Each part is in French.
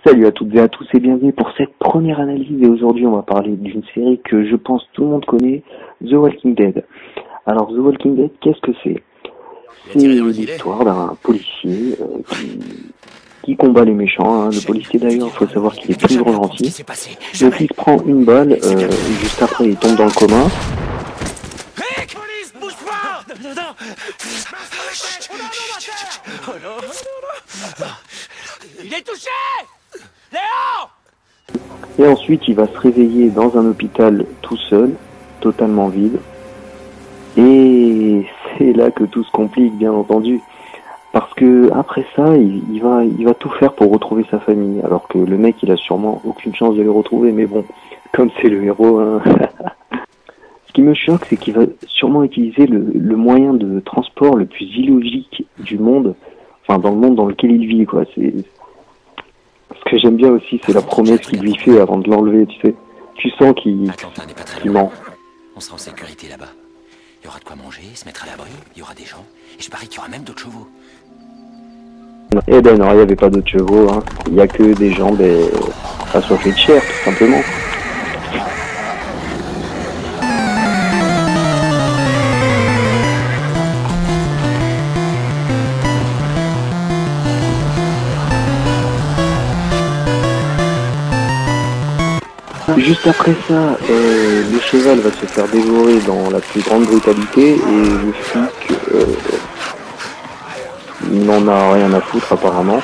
Salut à toutes et à tous et bienvenue pour cette première analyse et aujourd'hui on va parler d'une série que je pense tout le monde connaît, The Walking Dead. Alors The Walking Dead, qu'est-ce que c'est? C'est l'histoire d'un policier qui combat les méchants, hein. Le policier d'ailleurs, il faut savoir qu'il est toujours gentil. Donc il se prend une balle, juste après il tombe dans le coma. Il est touché! Léon! Et ensuite il va se réveiller dans un hôpital tout seul, totalement vide. Et c'est là que tout se complique, bien entendu. Parce que après ça, il va tout faire pour retrouver sa famille. Alors que le mec, il a sûrement aucune chance de les retrouver. Mais bon, comme c'est le héros, hein. Ce qui me choque, c'est qu'il va sûrement utiliser le moyen de transport le plus illogique du monde. Enfin, dans le monde dans lequel il vit, quoi. Ce que j'aime bien aussi, c'est la promesse qu'il lui fait avant de l'enlever, tu sais. Tu sens qu'il ment. On sera en sécurité là-bas. Il y aura de quoi manger, se mettre à l'abri, il y aura des gens. Et je parie qu'il y aura même d'autres chevaux. Eh ben non, il n'y avait pas d'autres chevaux, hein. Il n'y a que des gens assoiffés de chair, tout simplement. Juste après ça, le cheval va se faire dévorer dans la plus grande brutalité et le flic, il n'en a rien à foutre apparemment.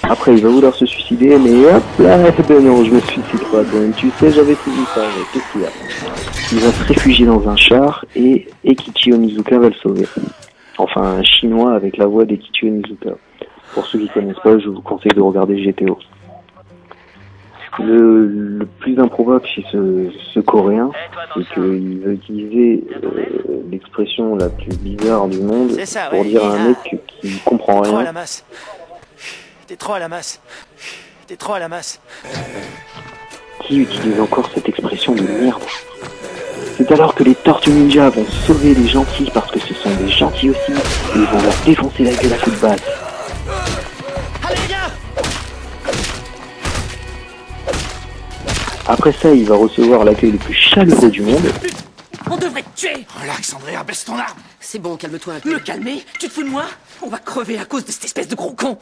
Après il va vouloir se suicider, mais hop là, ben non, je me suicide pas quand même. Tu sais, j'avais tout dit ça, qu'est-ce qu'il y a? Il va se réfugier dans un char et Eikichi Onizuka va le sauver. Enfin, un chinois avec la voix d'Eikichi Onizuka. Pour ceux qui connaissent pas, je vous conseille de regarder GTO. Le plus improbable chez ce coréen, c'est qu'il va utiliser l'expression la plus bizarre du monde pour dire à un mec qui comprend rien. T'es trop à la masse. T'es trop à la masse. Qui utilise encore cette expression de merde? C'est alors que les Tortues Ninja vont sauver les gentils parce que ce sont des gentils aussi, et ils vont leur défoncer la gueule à coups de batte. Après ça, il va recevoir l'accueil le plus chaleureux du monde. On devrait te tuer! Relax, Andrea, baisse ton arme! C'est bon, calme-toi un peu. Me calmer? Tu te fous de moi? On va crever à cause de cette espèce de gros con!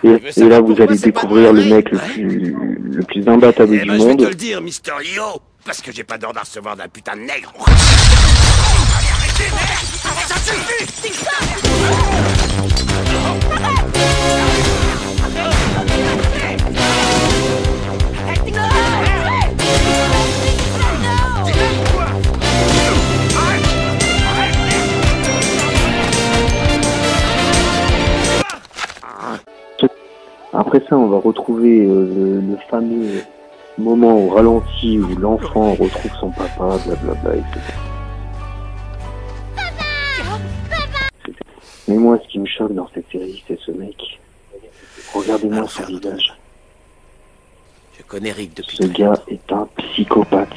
Et là, vous allez découvrir le mec le plus imbattable du Je vais te monde. le dire, Mister Yo, parce que j'ai pas d'ordre à recevoir d'un putain de nègre. Ça suffit! Après ça, on va retrouver le fameux moment au ralenti où l'enfant retrouve son papa, blablabla, etc. Mais moi, ce qui me choque dans cette série, c'est ce mec. Regardez-moi son visage. Je connais Rick depuis Ce gars est un psychopathe.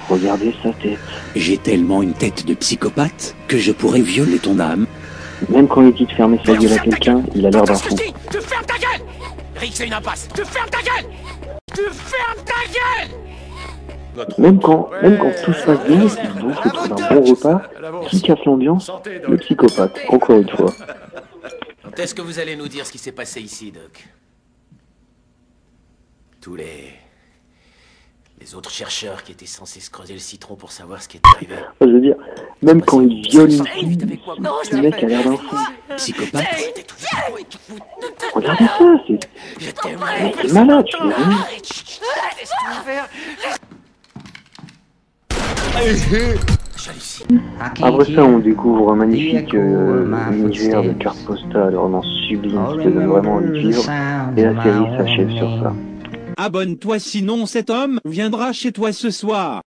Regardez sa tête. J'ai tellement une tête de psychopathe que je pourrais violer ton âme. Même quand il dit de fermer sa gueule à quelqu'un, il a l'air d'un fou. Tu fermes ta gueule! Rick, c'est une impasse! Tu fermes ta gueule! Tu fermes ta gueule! Même quand tout se passe bien, qu'il bouffe autour d'un bon repas, qui casse l'ambiance, le psychopathe, encore une fois. Quand est-ce que vous allez nous dire ce qui s'est passé ici, Doc? Tous les autres chercheurs qui étaient censés se creuser le citron pour savoir ce qui est arrivé. Je veux dire, même quand il viole une fille, ce mec a l'air d'un fou. Psychopathe? Regardez ça, c'est malade, tu vois. Après ça, on découvre un magnifique univers de cartes postales vraiment sublime qui te donne vraiment envie de vivre. Et la série s'achève sur ça. Abonne-toi sinon cet homme viendra chez toi ce soir.